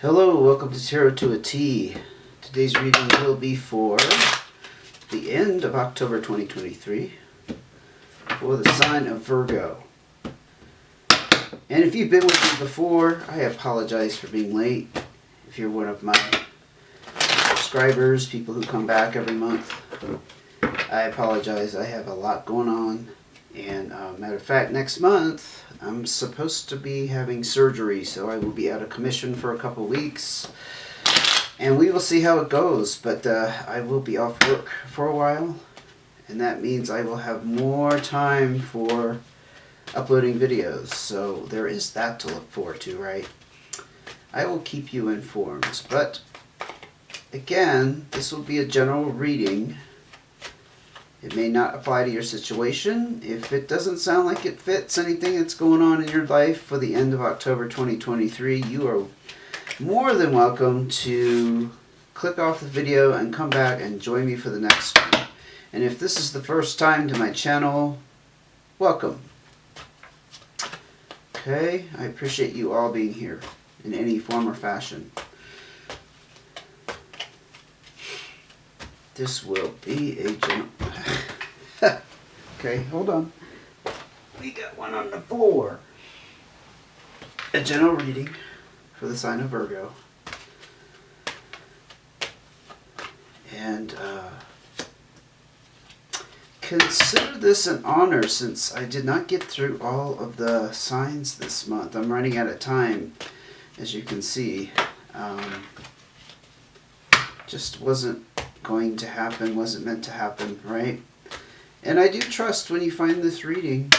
Hello, welcome to Tarot to a T. Today's reading will be for the end of October 2023 for the sign of Virgo. And if you've been with me before, I apologize for being late. If you're one of my subscribers, people who come back every month, I apologize. I have a lot going on. And matter of fact, next month I'm supposed to be having surgery, so I will be out of commission for a couple weeks. And we will see how it goes, but I will be off work for a while. And that means I will have more time for uploading videos. So there is that to look forward to, right? I will keep you informed. But again, this will be a general reading. It may not apply to your situation. If it doesn't sound like it fits anything that's going on in your life for the end of October 2023, you are more than welcome to click off the video and come back and join me for the next one. And if this is the first time to my channel, welcome. Okay, I appreciate you all being here in any form or fashion. This will be a general... Okay, hold on. We got one on the floor. A general reading for the sign of Virgo. And consider this an honor since I did not get through all of the signs this month. I'm running out of time, as you can see. Just wasn't going to happen, wasn't meant to happen, right? And I do trust when you find this reading,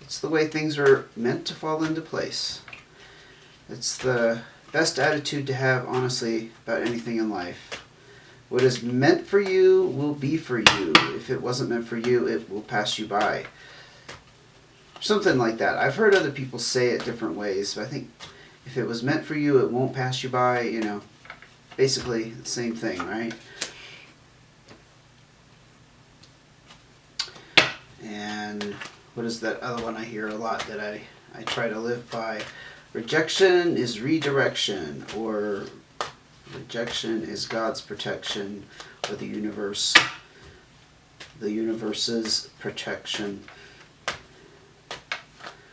it's the way things are meant to fall into place. It's the best attitude to have, honestly, about anything in life. What is meant for you will be for you. If it wasn't meant for you, it will pass you by. Something like that. I've heard other people say it different ways, but I think if it was meant for you, it won't pass you by, you know. Basically the same thing, right? And what is that other one I hear a lot that I try to live by? Rejection is redirection, or rejection is God's protection, or the universe's protection.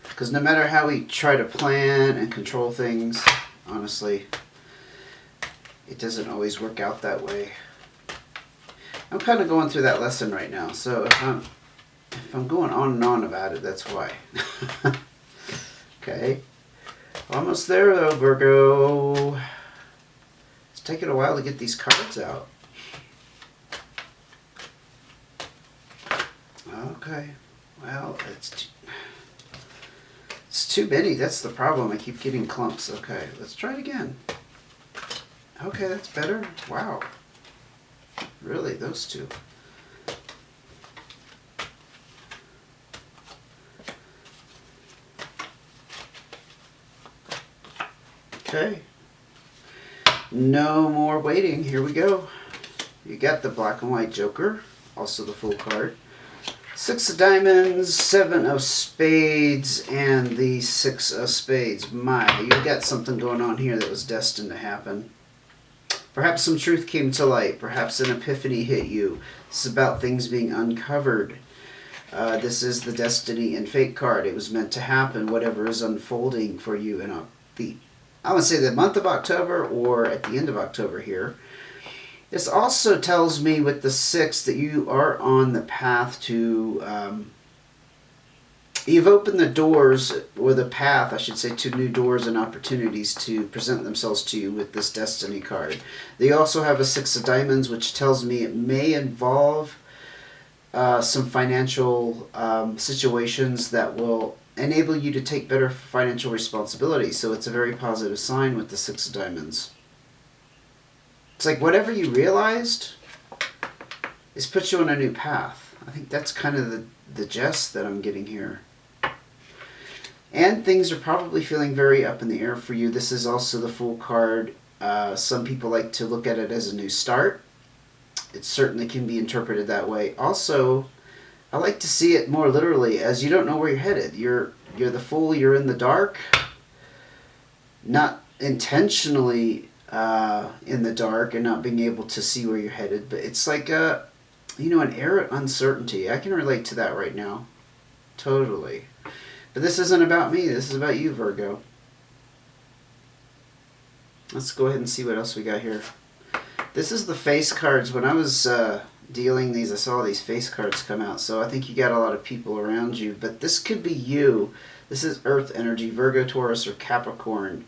Because no matter how we try to plan and control things, honestly, it doesn't always work out that way. I'm kind of going through that lesson right now, so if I'm going on and on about it, that's why. Okay. Almost there though, Virgo. It's taking a while to get these cards out. Okay. Well, it's too many. That's the problem. I keep getting clumps. Okay, let's try it again. Okay, that's better. Wow. Really, those two. Okay. No more waiting. Here we go. You got the black and white joker, also the full card. 6 of diamonds, 7 of spades, and the 6 of spades. My, you got something going on here that was destined to happen. Perhaps some truth came to light. Perhaps an epiphany hit you. This is about things being uncovered. This is the destiny and fate card. It was meant to happen, whatever is unfolding for you in I would say the month of October or at the end of October here. This also tells me with the 6 that you are on the path to... you've opened the doors, or the path, I should say, to new doors and opportunities to present themselves to you with this destiny card. They also have a 6 of diamonds, which tells me it may involve some financial situations that will enable you to take better financial responsibility. So it's a very positive sign with the 6 of diamonds. It's like whatever you realized is put you on a new path. I think that's kind of the gist that I'm getting here. And things are probably feeling very up in the air for you. This is also the Fool card. Some people like to look at it as a new start. It certainly can be interpreted that way. Also, I like to see it more literally as you don't know where you're headed. You're the Fool, you're in the dark. Not intentionally in the dark and not being able to see where you're headed, but it's like a, an air of uncertainty. I can relate to that right now. Totally. But this isn't about me. This is about you, Virgo. Let's go ahead and see what else we got here. This is the face cards. When I was dealing these, I saw these face cards come out. So I think you got a lot of people around you. But this could be you. This is Earth energy, Virgo, Taurus, or Capricorn.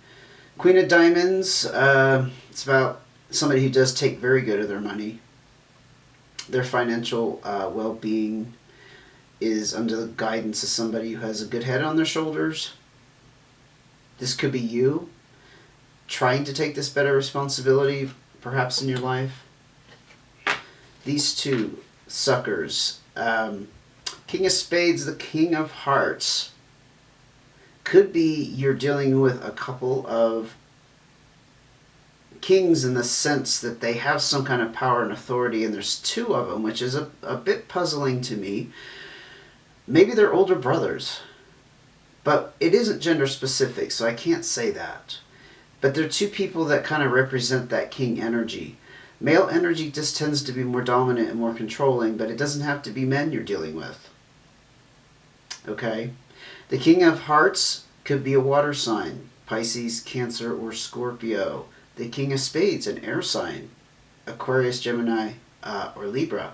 Queen of Diamonds. It's about somebody who does take very good of their money. Their financial well-being is under the guidance of somebody who has a good head on their shoulders. This could be you trying to take this better responsibility perhaps in your life. These two suckers. King of Spades, the King of Hearts. Could be you're dealing with a couple of kings in the sense that they have some kind of power and authority, and there's two of them, which is a bit puzzling to me. Maybe they're older brothers, but it isn't gender specific, so I can't say that. But they're two people that kind of represent that king energy. Male energy just tends to be more dominant and more controlling, but it doesn't have to be men you're dealing with. Okay? The King of Hearts could be a water sign, Pisces, Cancer, or Scorpio. The King of Spades, an air sign, Aquarius, Gemini, or Libra.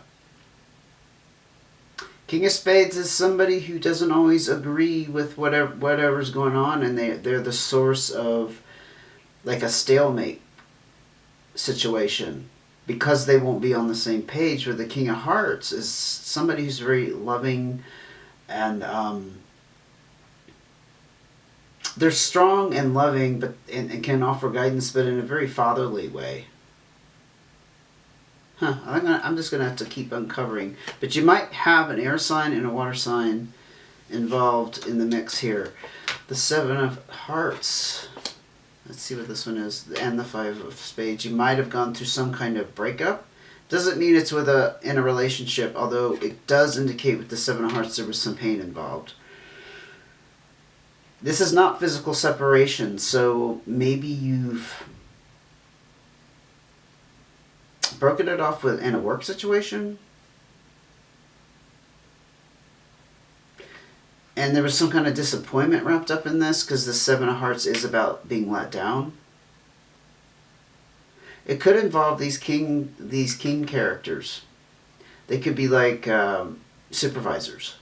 King of Spades is somebody who doesn't always agree with whatever's going on, and they're the source of like a stalemate situation because they won't be on the same page. Where the King of Hearts is somebody who's very loving and they're strong and loving, but and can offer guidance, but in a very fatherly way. I'm just going to have to keep uncovering. But you might have an air sign and a water sign involved in the mix here. The Seven of Hearts. Let's see what this one is. And the Five of Spades. You might have gone through some kind of breakup. Doesn't mean it's in a relationship, although it does indicate with the Seven of Hearts there was some pain involved. This is not physical separation, so maybe you've broken it off in a work situation, and there was some kind of disappointment wrapped up in this because the Seven of Hearts is about being let down. It could involve these king characters. They could be like supervisors,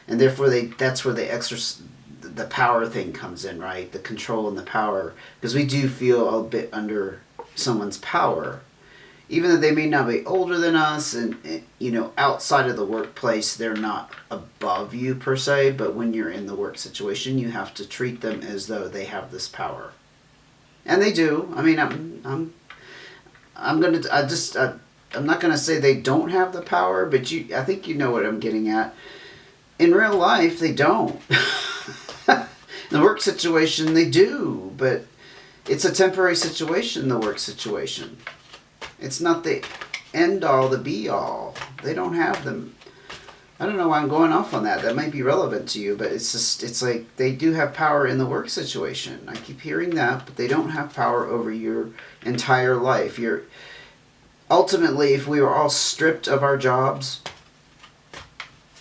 and therefore that's where the power thing comes in, right? The control and the power, because we do feel a bit under someone's power, even though they may not be older than us, and outside of the workplace they're not above you per se, but when you're in the work situation you have to treat them as though they have this power, and they do. I mean, I'm not gonna say they don't have the power, but I think you know what I'm getting at. In real life they don't. In the work situation they do, but it's a temporary situation, the work situation. It's not the end all, the be all. They don't have them. I don't know why I'm going off on that. That might be relevant to you, but it's like they do have power in the work situation. I keep hearing that, but they don't have power over your entire life. Ultimately, if we were all stripped of our jobs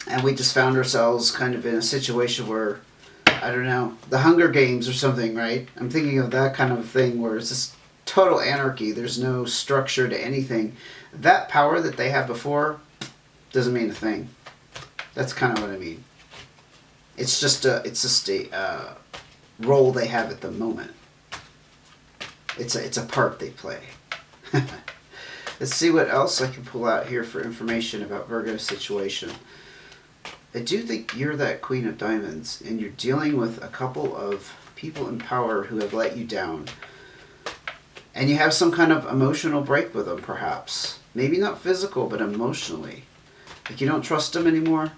and we just found ourselves kind of in a situation where, I don't know, the Hunger Games or something, right? I'm thinking of that kind of thing where it's just total anarchy. There's no structure to anything. That power that they had before doesn't mean a thing. That's kind of what I mean. It's just a role they have at the moment. It's a part they play. Let's see what else I can pull out here for information about Virgo's situation. I do think you're that Queen of Diamonds, and you're dealing with a couple of people in power who have let you down. And you have some kind of emotional break with them, perhaps. Maybe not physical, but emotionally. Like you don't trust them anymore?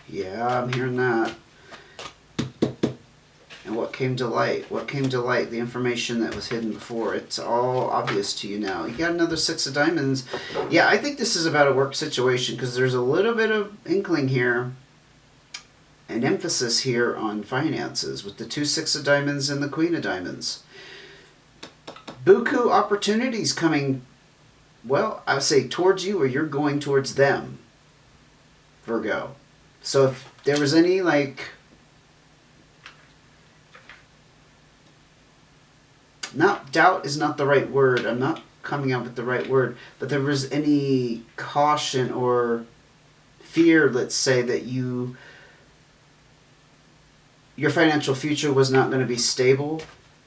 Yeah, I'm hearing that. And what came to light? What came to light? The information that was hidden before. It's all obvious to you now. You got another Six of Diamonds. Yeah, I think this is about a work situation because there's a little bit of inkling here an emphasis here on finances with the 2 6 of diamonds and the Queen of diamonds. Buku opportunities coming, well, I would say towards you, or you're going towards them, Virgo. So if there was any, like, not doubt is not the right word. I'm not coming up with the right word. But there was any caution or fear, let's say, that your financial future was not going to be stable,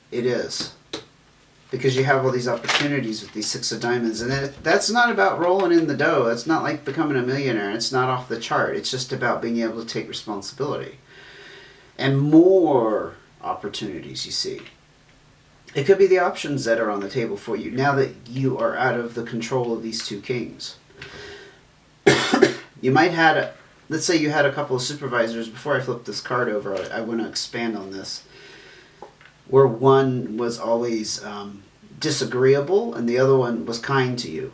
it is. Because you have all these opportunities with these 6 of diamonds. And that's not about rolling in the dough. It's not like becoming a millionaire. It's not off the chart. It's just about being able to take responsibility. And more opportunities, you see. It could be the options that are on the table for you now that you are out of the control of these 2 kings. You might had let's say you had a couple of supervisors. Before I flip this card over, I want to expand on this. Where one was always disagreeable and the other one was kind to you.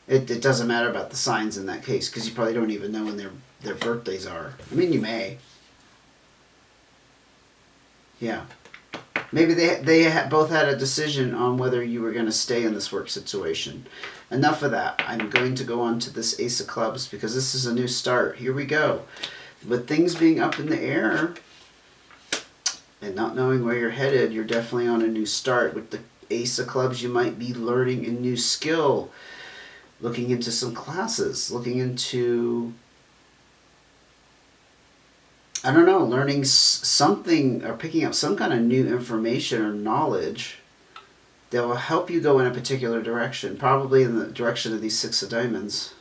It doesn't matter about the signs in that case, because you probably don't even know when their birthdays are. I mean, you may. Yeah. Maybe they both had a decision on whether you were going to stay in this work situation. Enough of that. I'm going to go on to this Ace of Clubs, because this is a new start. Here we go. With things being up in the air and not knowing where you're headed, you're definitely on a new start. With the Ace of Clubs, you might be learning a new skill, looking into some classes, looking into, I don't know, learning something or picking up some kind of new information or knowledge that will help you go in a particular direction, probably in the direction of these 6 of diamonds.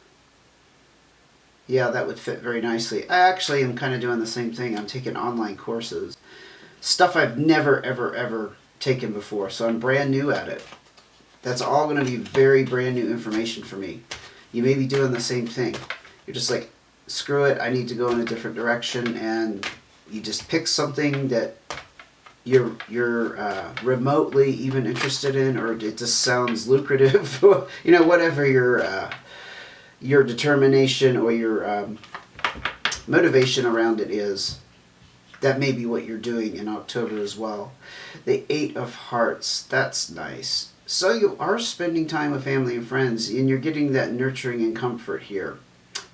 Yeah, that would fit very nicely. I actually am kind of doing the same thing. I'm taking online courses. Stuff I've never, ever, ever taken before. So I'm brand new at it. That's all going to be very brand new information for me. You may be doing the same thing. You're just like, screw it, I need to go in a different direction, and you just pick something that you're remotely even interested in, or it just sounds lucrative. You know, whatever your determination or your motivation around it is. That may be what you're doing in October as well. The 8 of Hearts, that's nice. So you are spending time with family and friends, and you're getting that nurturing and comfort here.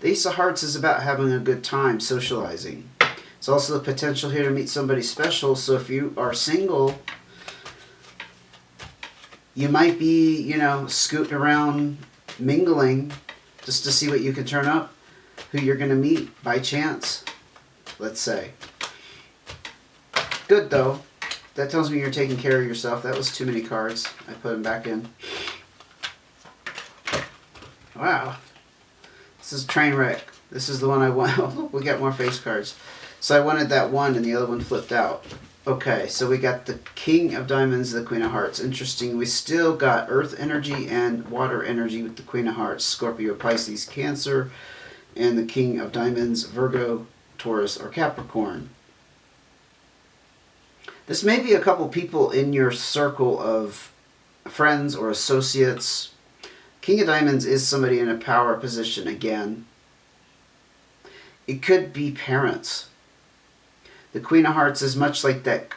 The Ace of Hearts is about having a good time, socializing. It's also the potential here to meet somebody special, so if you are single, you might be, you know, scooting around, mingling, just to see what you can turn up, who you're going to meet by chance, let's say. Good, though. That tells me you're taking care of yourself. That was too many cards. I put them back in. Wow. This is a train wreck. This is the one I want. Oh, look, we got more face cards. So I wanted that one, and the other one flipped out. Okay, so we got the King of Diamonds, the Queen of Hearts. Interesting. We still got Earth energy and Water energy with the Queen of Hearts, Scorpio, Pisces, Cancer, and the King of Diamonds, Virgo, Taurus, or Capricorn. This may be a couple people in your circle of friends or associates. King of Diamonds is somebody in a power position again. It could be parents. The Queen of Hearts is much like that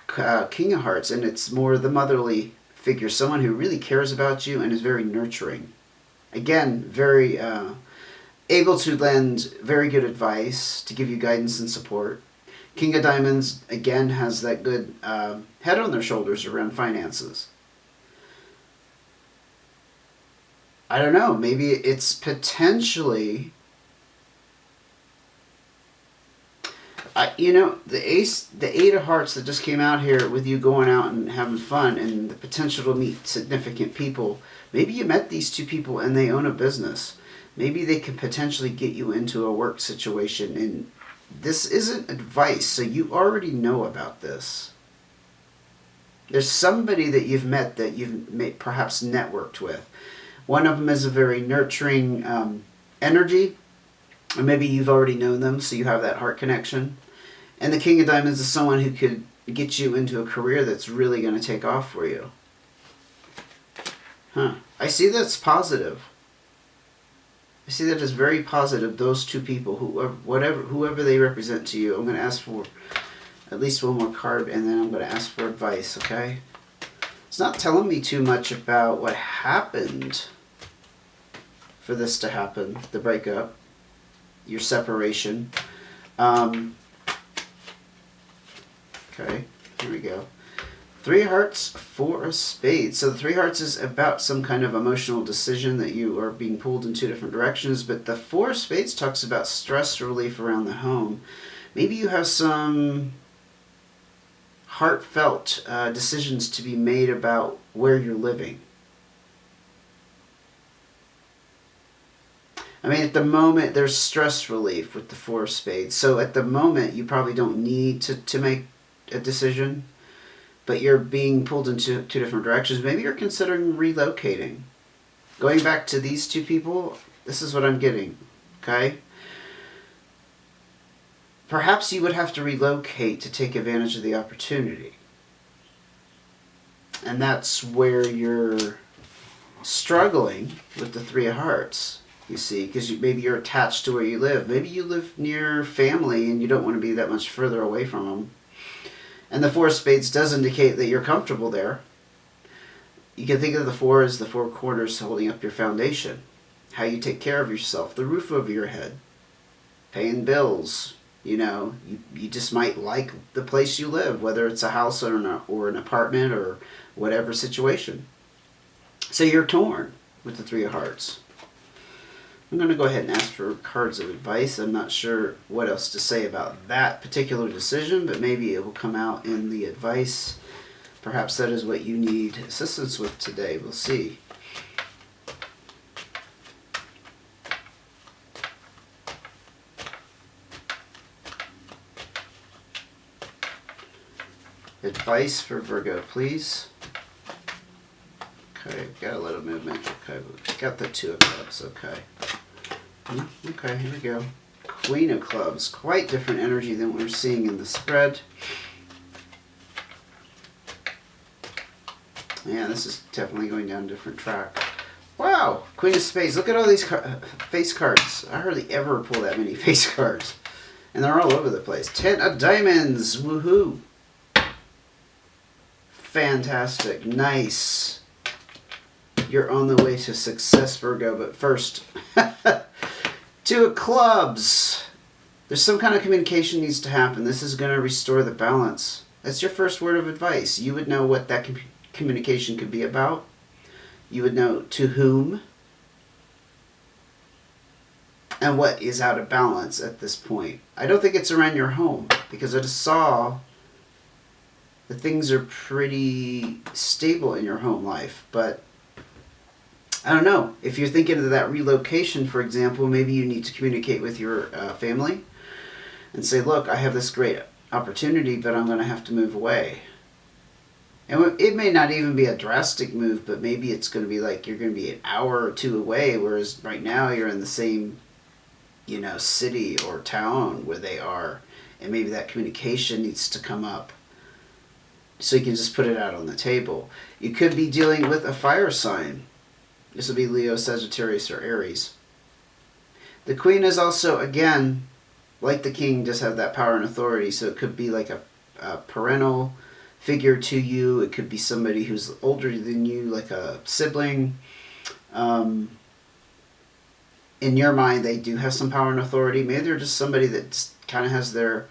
King of Hearts, and it's more the motherly figure, someone who really cares about you and is very nurturing. Again, very able to lend very good advice, to give you guidance and support. King of Diamonds, again, has that good head on their shoulders around finances. I don't know, maybe it's potentially, you know, the 8 of Hearts that just came out here with you going out and having fun and the potential to meet significant people. Maybe you met these 2 people and they own a business. Maybe they can potentially get you into a work situation, and this isn't advice, so you already know about this. There's somebody that you've met that you've perhaps networked with. One of them is a very nurturing energy, or maybe you've already known them, so you have that heart connection. And the King of Diamonds is someone who could get you into a career that's really going to take off for you. Huh. I see that's positive. I see that as very positive. Those two people, whoever they represent to you. I'm going to ask for at least one more card, and then I'm going to ask for advice, okay? It's not telling me too much about what happened for this to happen, the breakup, your separation. Okay, here we go. 3 hearts, 4 of spades. So the 3 hearts is about some kind of emotional decision that you are being pulled in 2 different directions, but the 4 of spades talks about stress relief around the home. Maybe you have some heartfelt decisions to be made about where you're living. I mean, at the moment, there's stress relief with the 4 of spades. So at the moment, you probably don't need to make a decision, but you're being pulled in 2 different directions. Maybe you're considering relocating. Going back to these 2 people, this is what I'm getting, okay? Perhaps you would have to relocate to take advantage of the opportunity. And that's where you're struggling with the 3 of hearts, you see, because maybe you're attached to where you live. Maybe you live near family and you don't want to be that much further away from them. And the 4 of spades does indicate that you're comfortable there. You can think of the 4 as the 4 corners holding up your foundation. How you take care of yourself, the roof over your head, paying bills. You know, you just might like the place you live, whether it's a house or an apartment or whatever situation. So you're torn with the 3 of hearts. I'm going to go ahead and ask for cards of advice. I'm not sure what else to say about that particular decision, but maybe it will come out in the advice. Perhaps that is what you need assistance with today. We'll see. Advice for Virgo, please. Okay, got a little movement. Okay, got the 2 of clubs. Okay. Okay, here we go. Queen of clubs. Quite different energy than what we're seeing in the spread. Yeah, this is definitely going down a different track. Wow! Queen of spades. Look at all these face cards. I hardly ever pull that many face cards. And they're all over the place. 10 of diamonds. Woohoo! Fantastic. Nice. You're on the way to success, Virgo. But first, 2 of clubs. There's some kind of communication needs to happen. This is going to restore the balance. That's your first word of advice. You would know what that communication could be about. You would know to whom and what is out of balance at this point. I don't think it's around your home, because I just saw that things are pretty stable in your home life, but I don't know. If you're thinking of that relocation, for example, maybe you need to communicate with your family and say, look, I have this great opportunity, but I'm going to have to move away. And it may not even be a drastic move, but maybe it's going to be like you're going to be an hour or 2 away, whereas right now you're in the same, city or town where they are, and maybe that communication needs to come up. So you can just put it out on the table. You could be dealing with a fire sign. This will be Leo, Sagittarius, or Aries. The Queen is also, again, like the King, does have that power and authority. So it could be like a parental figure to you. It could be somebody who's older than you, like a sibling. In your mind, they do have some power and authority. Maybe they're just somebody that kind of has their,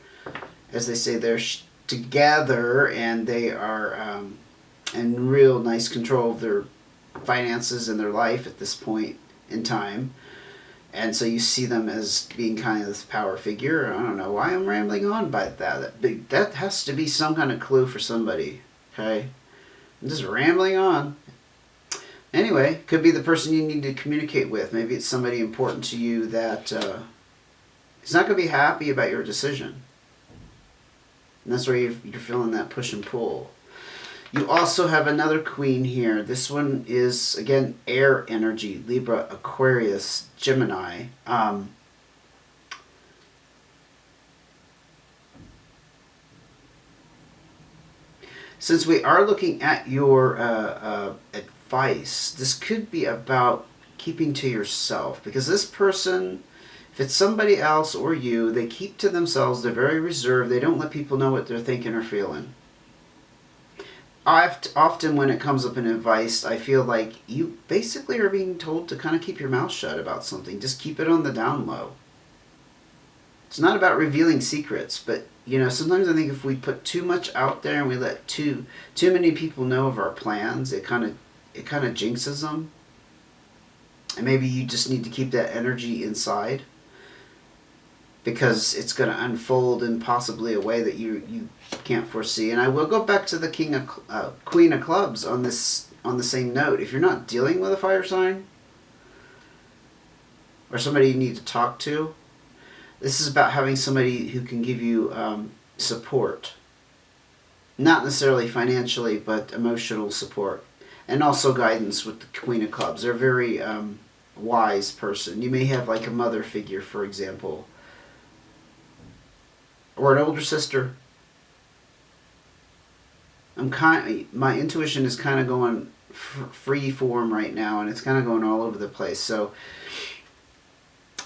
as they say, their together, and they are in real nice control of their finances and their life at this point in time. And so you see them as being kind of this power figure. I don't know why I'm rambling on by that. That has to be some kind of clue for somebody. Okay? I'm just rambling on. Anyway, could be the person you need to communicate with. Maybe it's somebody important to you that is not going to be happy about your decision. And that's where you're feeling that push and pull. You also have another Queen here. This one is, again, air energy. Libra, Aquarius, Gemini. Since we are looking at your advice, this could be about keeping to yourself. Because this person, if it's somebody else or you, they keep to themselves. They're very reserved. They don't let people know what they're thinking or feeling. Often when it comes up in advice, I feel like you basically are being told to kind of keep your mouth shut about something. Just keep it on the down low. It's not about revealing secrets, but sometimes I think if we put too much out there and we let too many people know of our plans, it kind of jinxes them. And maybe you just need to keep that energy inside, because it's going to unfold in possibly a way that you can't foresee. And I will go back to the Queen of Clubs on the same note. If you're not dealing with a fire sign or somebody you need to talk to, this is about having somebody who can give you support. Not necessarily financially, but emotional support. And also guidance with the Queen of Clubs. They're a very wise person. You may have like a mother figure, for example, or an older sister. My intuition is kind of going free form right now, and it's kind of going all over the place. So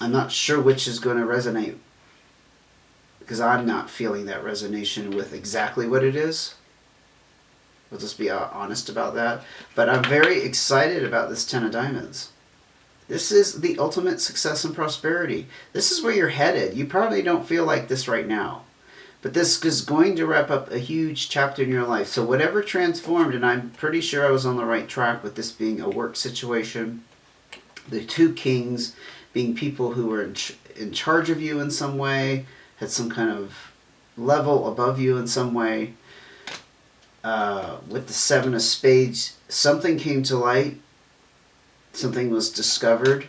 I'm not sure which is going to resonate, because I'm not feeling that resonation with exactly what it is. We'll just be honest about that. But I'm very excited about this Ten of Diamonds. This is the ultimate success and prosperity. This is where you're headed. You probably don't feel like this right now, but this is going to wrap up a huge chapter in your life. So whatever transformed, and I'm pretty sure I was on the right track with this being a work situation. The two kings being people who were in charge of you in some way, had some kind of level above you in some way. With the Seven of Spades, something came to light. Something was discovered.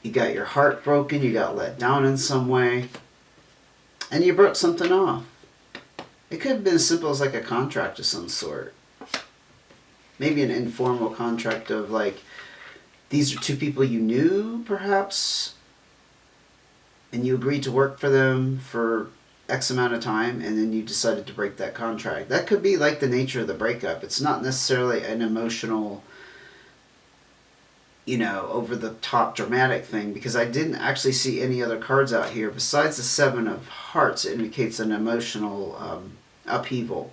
You got your heart broken. You got let down in some way. And you broke something off. It could have been as simple as like a contract of some sort. Maybe an informal contract of like, these are two people you knew, perhaps, and you agreed to work for them for X amount of time, and then you decided to break that contract. That could be like the nature of the breakup. It's not necessarily an emotional, over-the-top dramatic thing, because I didn't actually see any other cards out here. Besides the Seven of Hearts, it indicates an emotional upheaval,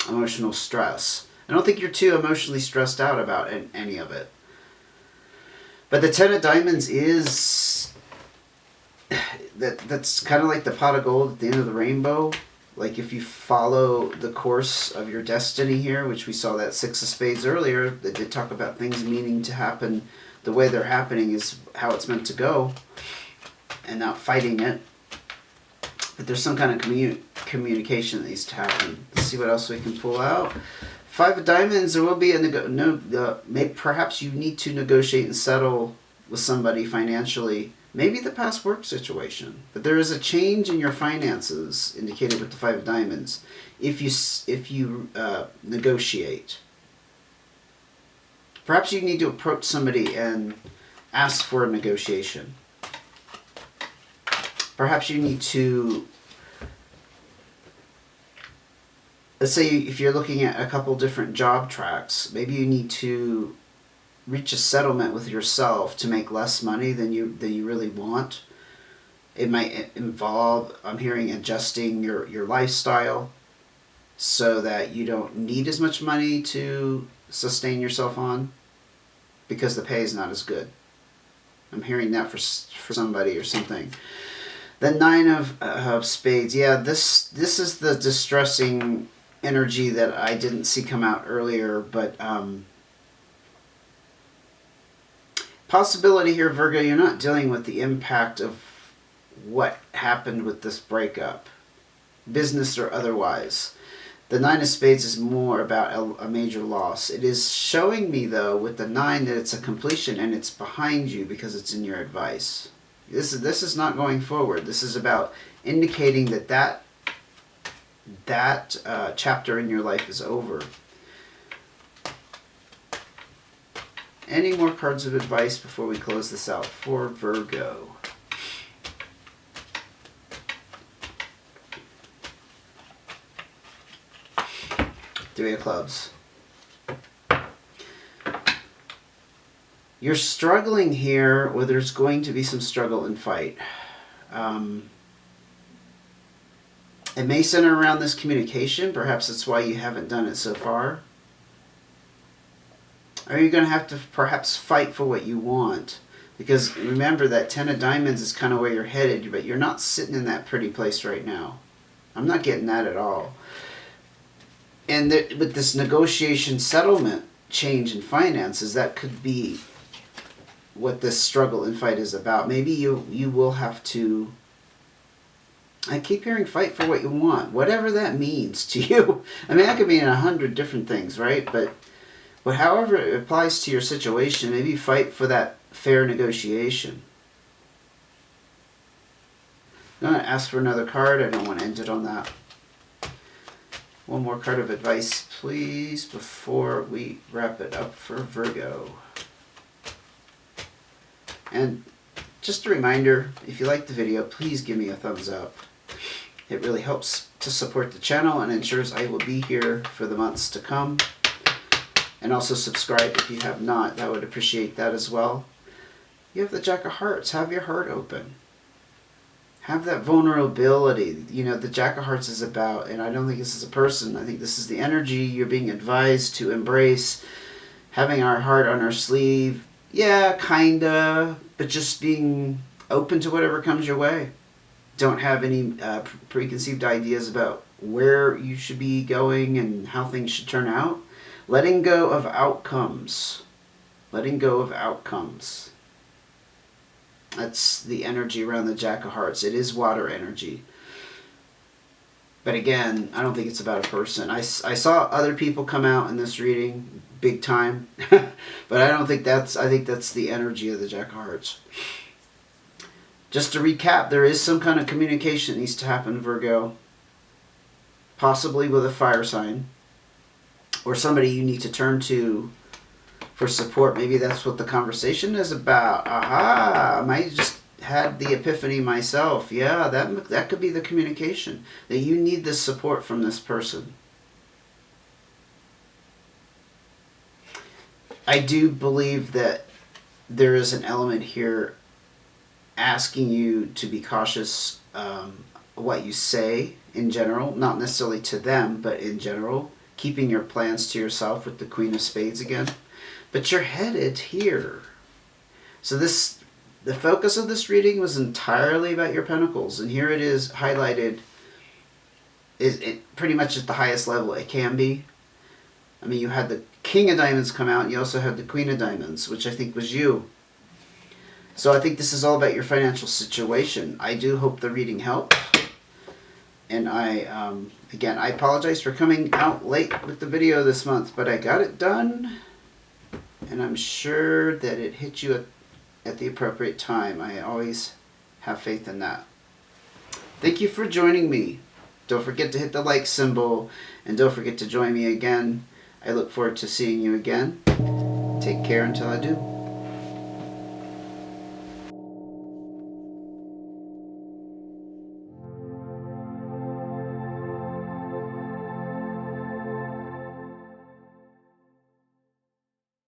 emotional stress. I don't think you're too emotionally stressed out about any of it. But the Ten of Diamonds is, that's kind of like the pot of gold at the end of the rainbow. Like if you follow the course of your destiny here, which we saw that Six of Spades earlier, that did talk about things meaning to happen. The way they're happening is how it's meant to go, and not fighting it. But there's some kind of communication that needs to happen. Let's see what else we can pull out. Five of Diamonds, there will be perhaps you need to negotiate and settle with somebody financially. Maybe the past work situation. But there is a change in your finances, indicated with the Five of Diamonds, if you negotiate. Perhaps you need to approach somebody and ask for a negotiation. Perhaps you need to, let's say if you're looking at a couple different job tracks, maybe you need to reach a settlement with yourself to make less money than you really want. It might involve, I'm hearing, adjusting your lifestyle so that you don't need as much money to sustain yourself on, because the pay is not as good. I'm hearing that for somebody or something. The Nine of Spades. Yeah, this is the distressing energy that I didn't see come out earlier, but possibility here, Virgo, you're not dealing with the impact of what happened with this breakup, business or otherwise. The Nine of Spades is more about a major loss. It is showing me, though, with the Nine, that it's a completion and it's behind you because it's in your advice. This is not going forward. This is about indicating that chapter in your life is over. Any more cards of advice before we close this out for Virgo? Three of Clubs. You're struggling here, or there's going to be some struggle and fight. It may center around this communication. Perhaps that's why you haven't done it so far. Or you're going to have to perhaps fight for what you want. Because remember, that Ten of Diamonds is kind of where you're headed, but you're not sitting in that pretty place right now. I'm not getting that at all. And with this negotiation settlement change in finances, that could be what this struggle and fight is about. Maybe you will have to... I keep hearing fight for what you want, whatever that means to you. I mean, that could mean 100 different things, right? But however it applies to your situation, maybe fight for that fair negotiation. I'm going to ask for another card. I don't want to end it on that. One more card of advice, please, before we wrap it up for Virgo. And just a reminder, if you like the video, please give me a thumbs up. It really helps to support the channel and ensures I will be here for the months to come. And also subscribe if you have not. I would appreciate that as well. You have the Jack of Hearts. Have your heart open. Have that vulnerability. You know, the Jack of Hearts is about, and I don't think this is a person, I think this is the energy you're being advised to embrace. Having our heart on our sleeve. Yeah, kinda. But just being open to whatever comes your way. Don't have any preconceived ideas about where you should be going and how things should turn out. Letting go of outcomes. Letting go of outcomes. That's the energy around the Jack of Hearts. It is water energy. But again, I don't think it's about a person. I saw other people come out in this reading big time. But I think that's the energy of the Jack of Hearts. Just to recap, there is some kind of communication that needs to happen, Virgo. Possibly with a fire sign. Or somebody you need to turn to for support. Maybe that's what the conversation is about. Aha! I might just had the epiphany myself. Yeah, that could be the communication. That you need this support from this person. I do believe that there is an element here asking you to be cautious what you say in general, not necessarily to them, but in general, keeping your plans to yourself with the Queen of Spades again. But you're headed here. So the focus of this reading was entirely about your Pentacles, and here it is highlighted, is it pretty much at the highest level it can be. I mean, you had the King of Diamonds come out, and you also had the Queen of Diamonds, which I think was you. So I think this is all about your financial situation. I do hope the reading helped. And again, I apologize for coming out late with the video this month, but I got it done. And I'm sure that it hit you at the appropriate time. I always have faith in that. Thank you for joining me. Don't forget to hit the like symbol. And don't forget to join me again. I look forward to seeing you again. Take care until I do.